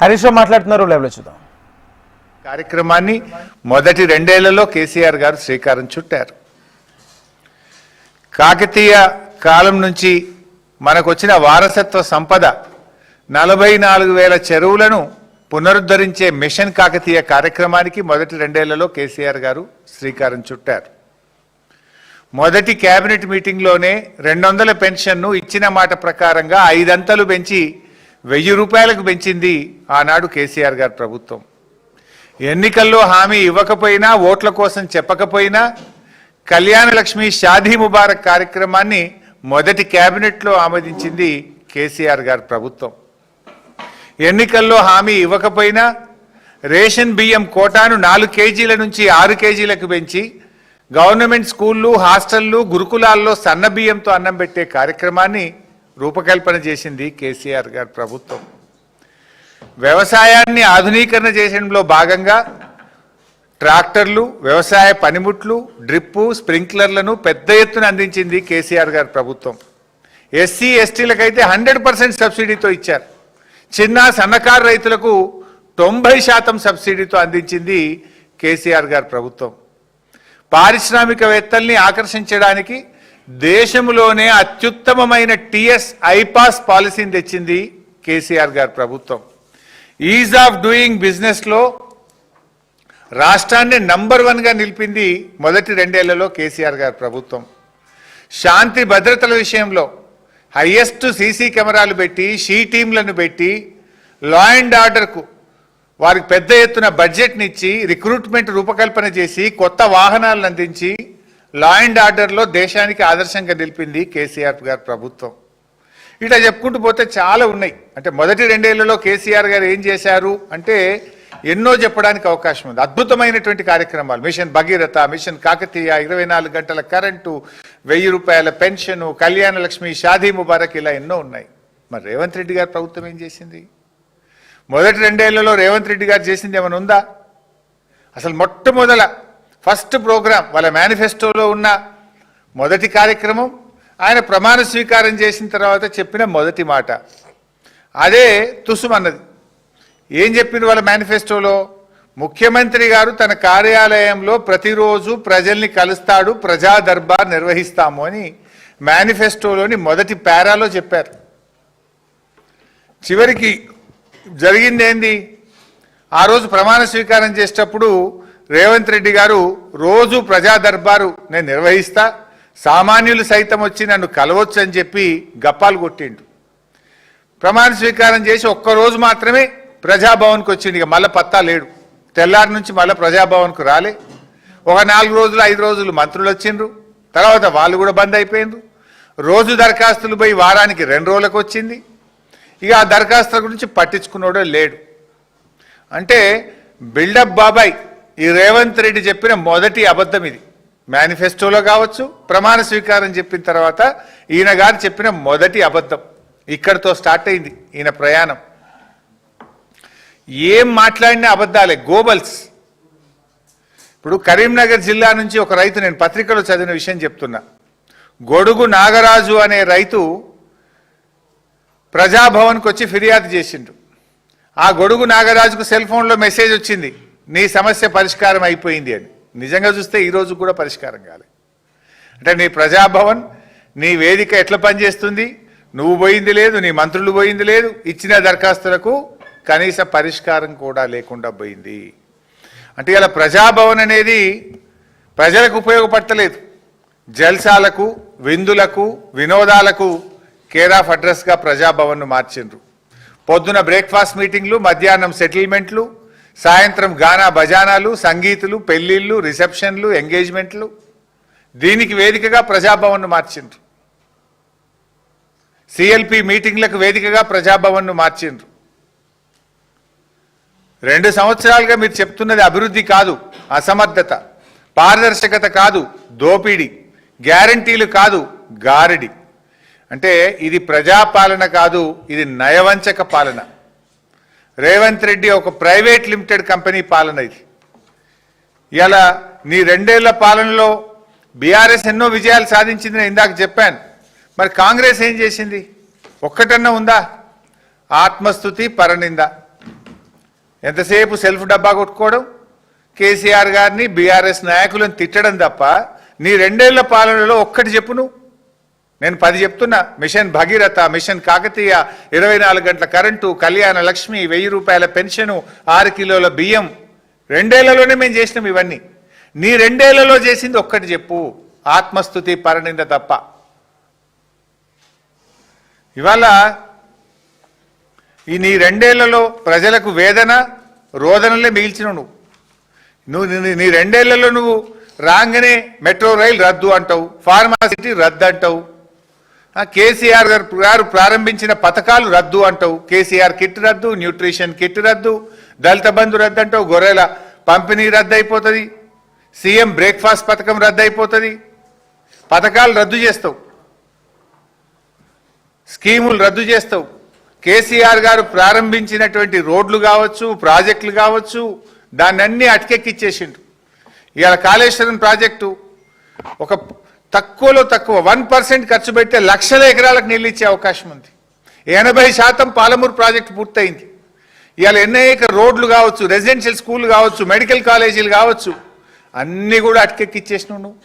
హరీష్ రావు మాట్లాడుతున్నారు, లైవ్లో చూద్దాం. కార్యక్రమాన్ని మొదటి 2 ఏళ్లలో కేసీఆర్ గారు శ్రీకారం చుట్టారు. కాకతీయ కాలం నుంచి మనకు వచ్చిన వారసత్వ సంపద 44,000 చెరువులను పునరుద్ధరించే మిషన్ కాకతీయ కార్యక్రమానికి మొదటి 2 ఏళ్లలో కేసీఆర్ గారు శ్రీకారం చుట్టారు. మొదటి కేబినెట్ మీటింగ్లోనే 200 పెన్షన్ను ఇచ్చిన మాట ప్రకారంగా 5 అంతలు పెంచి 1000 రూపాయలకు పెంచింది ఆనాడు కేసీఆర్ గారి ప్రభుత్వం. ఎన్నికల్లో హామీ ఇవ్వకపోయినా, ఓట్ల కోసం చెప్పకపోయినా కళ్యాణ లక్ష్మి షాదీ ముబారక్ కార్యక్రమాన్ని మొదటి కేబినెట్లో ఆమోదించింది కేసీఆర్ గారి ప్రభుత్వం. ఎన్నికల్లో హామీ ఇవ్వకపోయినా రేషన్ బియ్యం కోటాను 4 కేజీల నుంచి 6 కేజీలకు పెంచి గవర్నమెంట్ స్కూళ్ళు, హాస్టళ్లు, గురుకులాల్లో సన్న బియ్యంతో అన్నం పెట్టే కార్యక్రమాన్ని రూపకల్పన చేసింది కేసీఆర్ గారి ప్రభుత్వం. వ్యవసాయాన్ని ఆధునీకరణ చేయడంలో భాగంగా ట్రాక్టర్లు, వ్యవసాయ పనిముట్లు, డ్రిప్పు, స్ప్రింక్లర్లను పెద్ద ఎత్తున అందించింది కేసీఆర్ గారి ప్రభుత్వం. ఎస్సీ ఎస్టీలకైతే 100% సబ్సిడీతో ఇచ్చారు. చిన్న సన్నకారు రైతులకు 90% సబ్సిడీతో అందించింది కేసీఆర్ గారి ప్రభుత్వం. పారిశ్రామికవేత్తల్ని ఆకర్షించడానికి దేశంలోనే అత్యుత్తమమైన టీఎస్ ఐపాస్ పాలసీని తెచ్చింది కేసీఆర్ గారి ప్రభుత్వం. ఈజ్ ఆఫ్ డూయింగ్ బిజినెస్లో రాష్ట్రాన్ని నంబర్ 1గా నిలిపింది మొదటి 2 ఏళ్లలో కేసీఆర్ గారి ప్రభుత్వం. శాంతి భద్రతల విషయంలో హైయెస్ట్ సీసీ కెమెరాలు పెట్టి, షీ టీంలను పెట్టి, లా అండ్ ఆర్డర్కు వారికి పెద్ద ఎత్తున బడ్జెట్నిచ్చి, రిక్రూట్మెంట్ రూపకల్పన చేసి, కొత్త వాహనాలను అందించి లా అండ్ ఆర్డర్లో దేశానికి ఆదర్శంగా నిలిపింది కేసీఆర్ గారి ప్రభుత్వం. ఇట్లా చెప్పుకుంటూ పోతే చాలా ఉన్నాయి. అంటే మొదటి 2 ఏళ్లలో కేసీఆర్ గారు ఏం చేశారు అంటే ఎన్నో చెప్పడానికి అవకాశం ఉంది. అద్భుతమైనటువంటి కార్యక్రమాలు, మిషన్ భగీరథ, మిషన్ కాకతీయ, 24 గంటల కరెంటు, 1000 రూపాయల పెన్షను, కళ్యాణ లక్ష్మి, షాదీ ముబారక్, ఇలా ఎన్నో ఉన్నాయి. మరి రేవంత్ రెడ్డి గారి ప్రభుత్వం ఏం చేసింది? మొదటి 2 ఏళ్లలో రేవంత్ రెడ్డి గారు చేసింది ఏమైనా ఉందా? అసలు మొట్టమొదల ఫస్ట్ ప్రోగ్రాం వాళ్ళ మేనిఫెస్టోలో ఉన్న మొదటి కార్యక్రమం, ఆయన ప్రమాణ స్వీకారం చేసిన తర్వాత చెప్పిన మొదటి మాట అదే తుసుమన్నది. ఏం చెప్పింది వాళ్ళ మేనిఫెస్టోలో? ముఖ్యమంత్రి గారు తన కార్యాలయంలో ప్రతిరోజు ప్రజల్ని కలుస్తాడు, ప్రజా దర్బార్ నిర్వహిస్తాము అని మేనిఫెస్టోలోని మొదటి పారాలో చెప్పారు. చివరికి జరిగింది ఏంది? ఆ రోజు ప్రమాణ స్వీకారం చేసేటప్పుడు రేవంత్ రెడ్డి గారు రోజు ప్రజా దర్బారు నేను నిర్వహిస్తా, సామాన్యులు సైతం వచ్చి నన్ను కలవచ్చు అని చెప్పి గప్పాలు కొట్టిండు. ప్రమాణ స్వీకారం చేసి ఒక్కరోజు మాత్రమే ప్రజాభవన్కి వచ్చిండు. ఇక మళ్ళీ పత్తా లేడు. తెల్లారి నుంచి మళ్ళీ ప్రజాభవన్కు రాలే. ఒక 4 రోజులు 5 రోజులు మంత్రులు వచ్చిండ్రు, తర్వాత వాళ్ళు కూడా బంద్ అయిపోయిండ్రు. రోజు దరఖాస్తులు పోయి వారానికి 2 రోజులకు వచ్చింది. ఇక ఆ దరఖాస్తుల గురించి పట్టించుకున్నాడో లేడు. అంటే బిల్డప్ బాబాయ్ ఈ రేవంత్ రెడ్డి చెప్పిన మొదటి అబద్ధం ఇది. మేనిఫెస్టోలో కావచ్చు, ప్రమాణ స్వీకారం చెప్పిన తర్వాత ఈయన గారు చెప్పిన మొదటి అబద్ధం. ఇక్కడితో స్టార్ట్ అయింది ఈయన ప్రయాణం. ఏం మాట్లాడినా అబద్ధాలే, గోబల్స్. ఇప్పుడు కరీంనగర్ జిల్లా నుంచి ఒక రైతు, నేను పత్రికలో చదివిన విషయం చెప్తున్నా. గొడుగు నాగరాజు అనే రైతు ప్రజాభవన్కి వచ్చి ఫిర్యాదు చేసిండు. ఆ గొడుగు నాగరాజుకు సెల్ ఫోన్లో మెసేజ్ వచ్చింది, నీ సమస్య పరిష్కారం అయిపోయింది అని. నిజంగా చూస్తే ఈరోజు కూడా పరిష్కారం కాలే. అంటే నీ ప్రజాభవన్, నీ వేదిక ఎట్లా పనిచేస్తుంది? నువ్వు పోయింది లేదు, నీ మంత్రులు పోయింది లేదు, ఇచ్చిన దరఖాస్తులకు కనీస పరిష్కారం కూడా లేకుండా పోయింది. అంటే ఇలా ప్రజాభవన్ అనేది ప్రజలకు ఉపయోగపడతలేదు. జల్సాలకు, విందులకు, వినోదాలకు కేర్ ఆఫ్ అడ్రస్గా ప్రజాభవన్ను మార్చిండ్రు. పొద్దున బ్రేక్ఫాస్ట్ మీటింగ్లు, మధ్యాహ్నం సెటిల్మెంట్లు, సాయంత్రం గానా బజానాలు, సంగీతులు, పెళ్లిళ్ళు, రిసెప్షన్లు, ఎంగేజ్మెంట్లు, దీనికి వేదికగా ప్రజాభవన్ను మార్చిండ్రు. సిఎల్పి మీటింగ్లకు వేదికగా ప్రజాభవన్ను మార్చిండ్రు. 2 సంవత్సరాలుగా మీరు చెప్తున్నది అభివృద్ధి కాదు, అసమర్థత, పారదర్శకత కాదు, దోపిడీ, గ్యారంటీలు కాదు, గారడి. అంటే ఇది ప్రజాపాలన కాదు, ఇది నయవంచక పాలన. రేవంత్ రెడ్డి ఒక ప్రైవేట్ లిమిటెడ్ కంపెనీ పాలన ఇది. ఇలా నీ 2 ఏళ్ల పాలనలో బీఆర్ఎస్ ఎన్నో విజయాలు సాధించింది, నేను ఇందాక చెప్పాను. మరి కాంగ్రెస్ ఏం చేసింది? ఒక్కటన్నా ఉందా? ఆత్మస్తుతి, పరనింద. ఎంతసేపు సెల్ఫ్ డబ్బా కొట్టుకోవడం, కేసీఆర్ గారిని బీఆర్ఎస్ నాయకులను తిట్టడం తప్ప నీ 2 ఏళ్ల పాలనలో ఒక్కటి చెప్పు నువ్వు. నేను 10 చెప్తున్నా. మిషన్ భగీరథ, మిషన్ కాకతీయ, 24 గంటల కరెంటు, కళ్యాణ లక్ష్మి, 1000 రూపాయల పెన్షను, 6 కిలోల బియ్యం. 2 ఏళ్లలోనే మేము చేసినాం ఇవన్నీ. నీ 2 ఏళ్లలో చేసింది ఒక్కటి చెప్పు. ఆత్మస్తుతి పరనింద తప్ప. ఇవాళ ఈ నీ 2 ఏళ్లలో ప్రజలకు వేదన రోదనలే మిగిల్చినావు నువ్వు. నీ 2 ఏళ్లలో నువ్వు రాగానే మెట్రో రైలు రద్దు అంటావు, ఫార్మాసిటీ రద్దు అంటావు, కేసీఆర్ గారు ప్రారంభించిన పథకాలు రద్దు అంటావు. కేసీఆర్ కిట్ రద్దు, న్యూట్రిషన్ కిట్ రద్దు, దళిత బంధు రద్దు అంటావు, గొర్రెల పంపిణీ రద్దు అయిపోతుంది, సీఎం బ్రేక్ఫాస్ట్ పథకం రద్దు అయిపోతుంది. పథకాలు రద్దు చేస్తావు, స్కీములు రద్దు చేస్తావు. కేసీఆర్ గారు ప్రారంభించినటువంటి రోడ్లు కావచ్చు, ప్రాజెక్టులు కావచ్చు, దాన్ని అన్ని అటకెక్కిచ్చేసిండు. ఇవాళ కాళేశ్వరం ప్రాజెక్టు ఒక తక్కువలో తక్కువ 1% ఖర్చు పెడితే లక్షల ఎకరాలకు నీళ్ళు ఇచ్చే అవకాశం ఉంది. 80% పాలమూరు ప్రాజెక్టు పూర్తయింది. ఇవాళ అనేక రోడ్లు కావచ్చు, రెసిడెన్షియల్ స్కూళ్ళు కావచ్చు, మెడికల్ కాలేజీలు కావచ్చు, అన్నీ కూడా అటకెక్కిచ్చేసినావు నువ్వు.